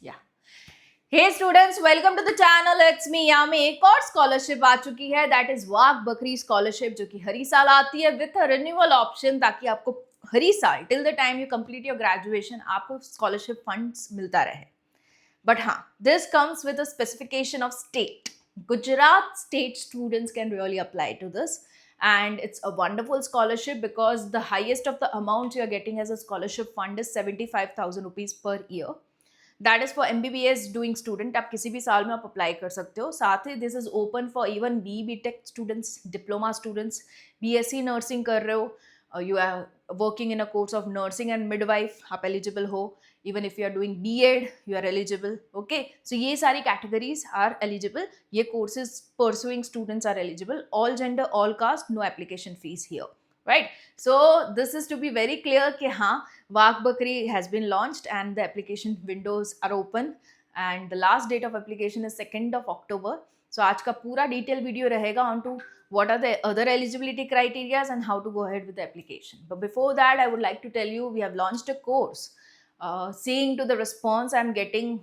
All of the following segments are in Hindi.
Yeah. Hey students, welcome to the channel. It's me Yami. एक और स्कॉलरशिप आ चुकी है, दैट इज वाक बकरी स्कॉलरशिप, जो कि हर ही साल आती है विथ अ रिन्यूअल ऑप्शन, ताकि आपको हर ही साल till the time you complete your graduation आपको स्कॉलरशिप फंड्स मिलता रहे. बट हाँ, this comes with a specification of state. Gujarat state students can really apply to this, and it's a wonderful scholarship because the highest of the amount you are getting as a scholarship fund is 75,000 rupees per year. That is for MBBS doing student. आप किसी भी साल में आप अप्लाई कर सकते हो. साथ ही this is open for even BTech students, diploma students, BSc nursing कर रहे हो, you are working in a course of nursing and midwife, आप एलिजिबल हो. Even if you are doing B.Ed you are eligible. Okay, so ये सारी कैटेगरीज आर एलिजिबल. ये courses pursuing students are eligible. All gender, all caste, no application fees here. Right, so this is to be very clear कि हाँ, Wag Bakri has been launched and the application windows are open and the last date of application is 2nd of October. So आज का पूरा detail video रहेगा on to what are the other eligibility criteria and how to go ahead with the application. But before that, I would like to tell you we have launched a course, seeing to the response I'm getting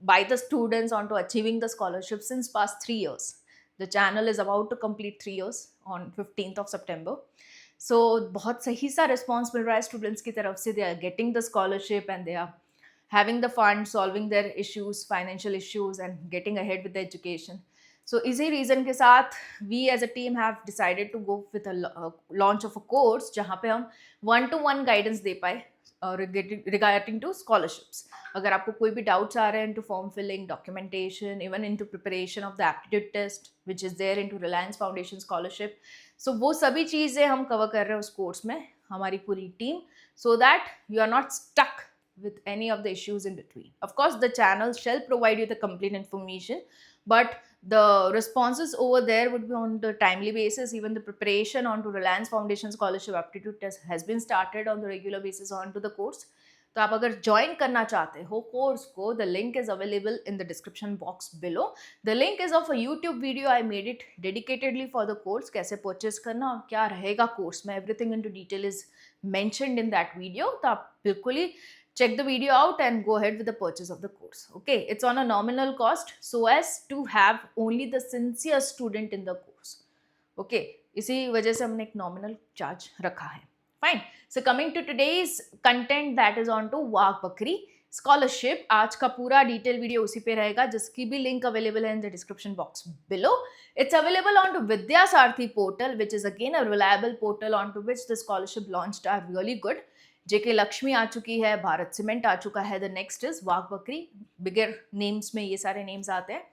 by the students onto achieving the scholarship since past 3 years. The channel is about to complete 3 years on 15th of September. सो बहुत सही सा रिस्पॉन्स मिल रहा है स्टूडेंट्स की तरफ से. They are getting the scholarship and they are having the fund, solving their issues, financial issues and getting ahead with the education. So इसी रीज़न के साथ we as a team have decided to go with launch of a course जहाँ पे हम 1-to-1 गाइडेंस दे पाए रिगार्डिंग टू स्कॉलरशिप्स. अगर आपको कोई भी डाउट्स आ रहे हैं into form filling, documentation, even into preparation of the aptitude test which is there into Reliance Foundation scholarship, so वो सभी चीज़ें हम कवर कर रहे हैं उस कोर्स में, हमारी पूरी team, so that you are not stuck with any of the issues in between. Of course, the channel shall provide you the complete information, but the responses over there would be on the timely basis. Even the preparation onto Reliance Foundation Scholarship Aptitude Test has been started on the regular basis onto the course. तो आप अगर ज्वाइन करना चाहते हो कोर्स को, the link is available in the description box below. The link is of a YouTube video. I made it dedicatedly for the course. कैसे परचेज करना और क्या रहेगा कोर्स में, everything in to detail is mentioned in that video. तो आप बिल्कुल ही check the video out and go ahead with the purchase of the course. Okay, it's on a nominal cost so as to have only the sincere student in the course. Okay, इसी वजह से हमने एक nominal charge रखा है. Fine. So coming to today's content, that is on to Wag Bakri scholarship. आज का पूरा detail video उसी पे रहेगा, जिसकी भी link available है in the description box below. It's available on to Vidya Sarthi portal, which is again a reliable portal on to which the scholarship launched are really good. JK Lakshmi आ चुकी है, भारत सीमेंट आ चुका है. द नेक्स्ट इज वाग बकरी. बिगर नेम्स में ये सारे नेम्स आते हैं.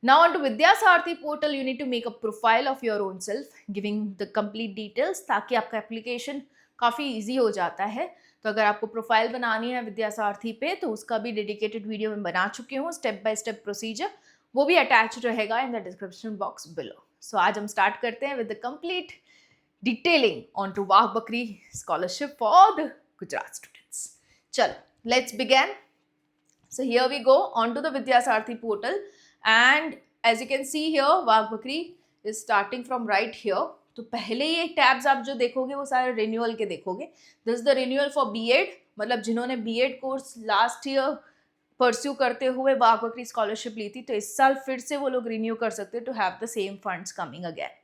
Now on to Vidya Sarthi portal, you need to make a profile of your own self, giving the complete details, ताकि आपका एप्लीकेशन काफ़ी इजी हो जाता है. तो अगर आपको प्रोफाइल बनानी है विद्या सारथी पे, तो उसका भी डेडिकेटेड वीडियो मैं बना चुकी हूँ, स्टेप बाय स्टेप प्रोसीजर. वो भी अटैच रहेगा in the description box below. So आज हम स्टार्ट करते हैं with the complete detailing on to Wagh Bakri scholarship for the Gujarat students. Chalo, let's begin. So here we go onto the Vidya Sarthi portal, and as you can see here, Wag Bakri is starting from right here. तो पहले ये टैब्स आप जो देखोगे वो सारे रिन्यूअल के देखोगे. This is the renewal for B.Ed, मतलब जिन्होंने B.Ed course last year pursue करते हुए वाग बकरी स्कॉलरशिप ली थी, तो इस साल फिर से वो लोग रिन्यू कर सकते हैं to have the same funds coming again.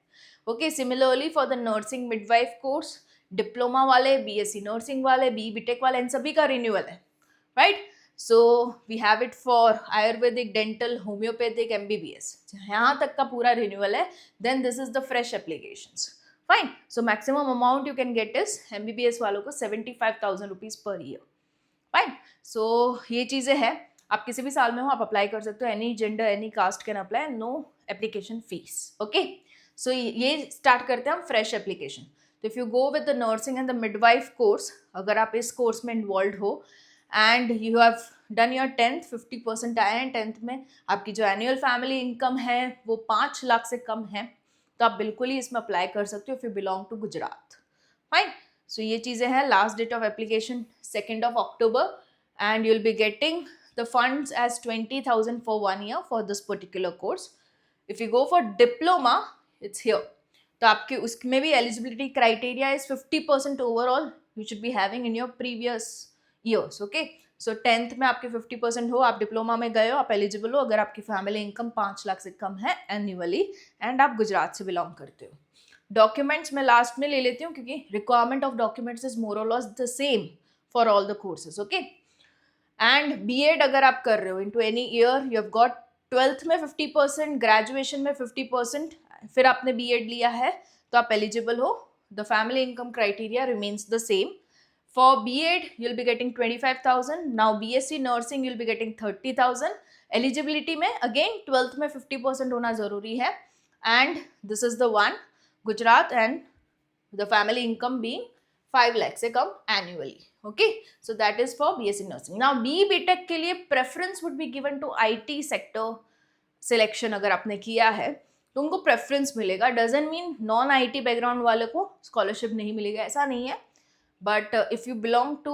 Okay, similarly for the nursing midwife course, diploma वाले, BSc नर्सिंग वाले, BTech वाले, इन सभी का रिन्यूअल है. Right, so we have it for Ayurvedic, dental, homeopathic, MBBS, यहाँ तक का पूरा रिन्यूअल है. Then this is the fresh applications. Fine. So maximum amount you can get is MBBS वालों को 75,000 rupees per year. Fine. So ये चीज़ें हैं. आप किसी भी साल में हो आप अप्लाई कर सकते हो. Any gender, any caste can apply, no application fees. Okay, so ये स्टार्ट करते हैं हम फ्रेश एप्लीकेशन. तो if you go with the nursing and the midwife course, अगर आप इस कोर्स में इन्वॉल्व हो and you have done your 10th, 50% आए हैं 10th में, आपकी जो एनुअल फैमिली इनकम है वो 5 लाख से कम है, तो आप बिल्कुल ही इसमें अप्लाई कर सकते हो if you belong to Gujarat. Fine. So ये चीज़ें हैं. Last date of application 2nd of October and you'll be getting the funds as 20,000 for 1 year for this particular course. If you go for diploma, it's here. तो आपके उसमें भी eligibility criteria is 50% overall you should be having in your previous years. Okay, so 10th में आपके 50% हो, आप डिप्लोमा में गए हो, आप एलिजिबल हो अगर आपकी फैमिली इनकम 5 लाख से कम है एनुअली एंड आप गुजरात से बिलोंग करते हो. डॉक्यूमेंट्स मैं लास्ट में ले लेती हूँ क्योंकि requirement of documents is more or less the same for all the courses. Okay, and B Ed अगर आप कर रहे हो into any year, you have got 12th में 50%, ग्रेजुएशन में 50%, फिर आपने बीएड लिया है तो आप एलिजिबल हो. The family income criteria remains the same. For B.Ed, you'll be getting 25,000. Now BSc Nursing, you'll be getting 30,000. Eligibility में again 12th में 50% होना जरूरी है. And this is the one, Gujarat, and the family income being 5 lakh से कम annually. Okay, so that is for BSc Nursing. Now B.Tech के लिए preference would be given to IT sector selection. अगर आपने किया है तो उनको preference मिलेगा. Doesn't mean non IT background वाले को scholarship नहीं मिलेगा, ऐसा नहीं है. But if you belong to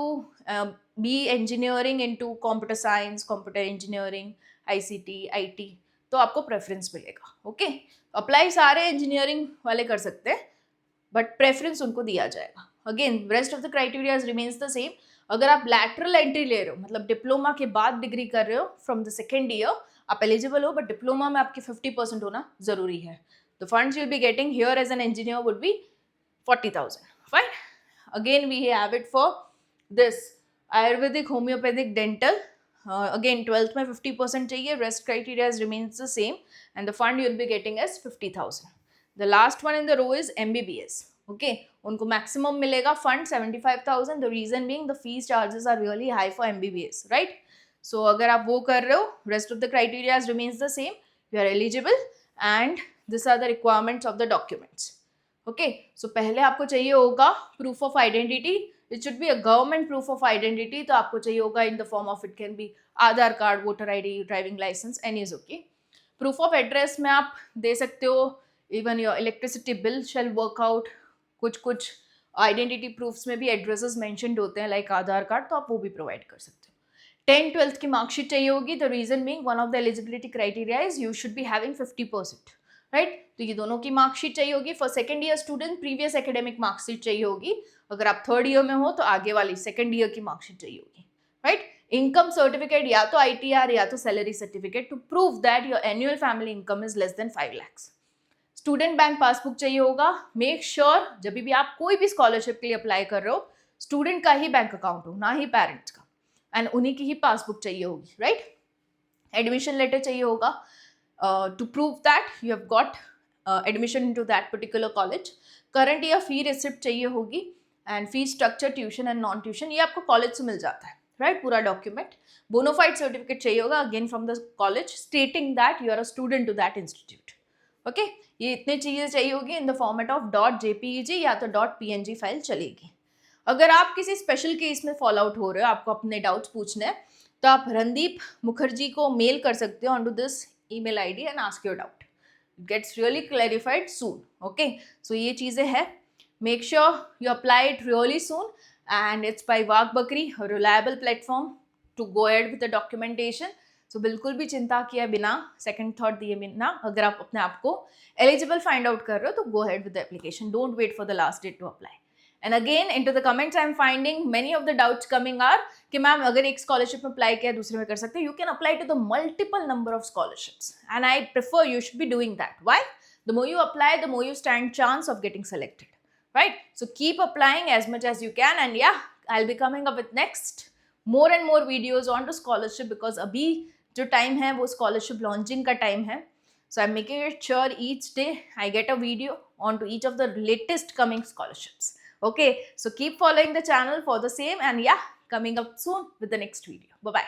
be engineering into computer science, computer engineering, ICT, IT, तो आपको प्रेफरेंस मिलेगा. ओके, अप्लाई सारे इंजीनियरिंग वाले कर सकते हैं बट प्रेफरेंस उनको दिया जाएगा. Again rest of the criteria remains the same. अगर आप लैटरल एंट्री ले रहे हो, मतलब डिप्लोमा के बाद डिग्री कर रहे हो फ्रॉम द सेकेंड ईयर, आप एलिजिबल हो, बट डिप्लोमा में आपके 50% होना जरूरी है. The funds you'll be getting here as an engineer would be 40,000. Fine. Again we have it for this Ayurvedic, homeopathic, dental. Again 12th में 50% चाहिए, rest criteria remains the same and the fund you will be getting as 50,000. The last one in the row is MBBS. Okay, उनको maximum मिलेगा fund 75,000. The reason being the fees charges are really high for MBBS, right? So अगर आप वो कर रहे हो, rest of the criteria remains the same, you are eligible and these are the requirements of the documents. Okay, so पहले आपको चाहिए होगा proof of identity. It should be a government proof of identity. तो आपको चाहिए होगा in the form of, it can be Aadhaar card, voter ID, driving licence, any is okay. Proof of address में आप दे सकते हो, even your electricity bill shall work out. कुछ आइडेंटिटी प्रूफ्स में भी एड्रेसेस मेंशन्ड होते हैं लाइक आधार कार्ड, तो आप वो भी प्रोवाइड कर सकते हो. 10th-12th की मार्कशीट चाहिए होगी. The reason being one of the eligibility criteria is you should be having 50%, right. तो ये दोनों की मार्कशीट चाहिए होगी. For second year student previous academic marksheet चाहिए होगी. अगर आप थर्ड ईयर में हो तो आगे वाली सेकेंड ईयर की मार्कशीट चाहिए होगी, राइट. इनकम सर्टिफिकेट या तो ITR या तो salary certificate to prove that your annual family income is less than 5 lakhs. Student bank passbook चाहिए होगा. मेक श्योर जब भी आप कोई भी स्कॉलरशिप के लिए अप्लाई कर रहे हो, स्टूडेंट का ही बैंक अकाउंट हो, ना ही पेरेंट्स का, एंड उन्हीं की ही पासबुक चाहिए होगी, राइट. एडमिशन लेटर चाहिए होगा to prove that you have got admission into that particular college. Current year fee receipt चाहिए होगी and fee structure, tuition and non tuition, ये आपको कॉलेज से मिल जाता है, राइट. पूरा डॉक्यूमेंट. बोनोफाइड सर्टिफिकेट चाहिए होगा again from the college stating that you are a student to that institute. Okay, ये इतनी चीज़ें चाहिए होगी in the format of .jpeg या तो .png फाइल चलेगी. अगर आप किसी स्पेशल केस में फॉलो आउट हो रहे हो, आपको अपने डाउट्स पूछने हैं, तो आप रणदीप मुखर्जी को मेल कर सकते हो on to this email ID and ask your doubt. It gets really clarified soon. Okay, so ये चीज़ें हैं. Make sure you apply it really soon and it's by Wag Bakri, a reliable platform to go ahead with the documentation. So बिल्कुल भी चिंता किए बिना, second thought दिए बिना, अगर आप अपने आप को eligible find out कर रहे हो तो go ahead with the application. Don't wait for the last date to apply. And again into the comments I am finding many of the doubts coming are कि मैम अगर एक स्कॉलरशिप में अप्लाई किया दूसरे में कर सकते हैं. You can apply to the multiple number of scholarships and I prefer you should be doing that. Why? The more you apply the more you stand chance of getting selected, right. So keep applying as much as you can and yeah I will be coming up with next more and more videos on to scholarship because अभी जो टाइम है वो स्कॉलरशिप लॉन्चिंग का टाइम है. So I'm making it sure each day I get a video on to each of the latest coming scholarships. Okay, so keep following the channel for the same and yeah, coming up soon with the next video. Bye-bye.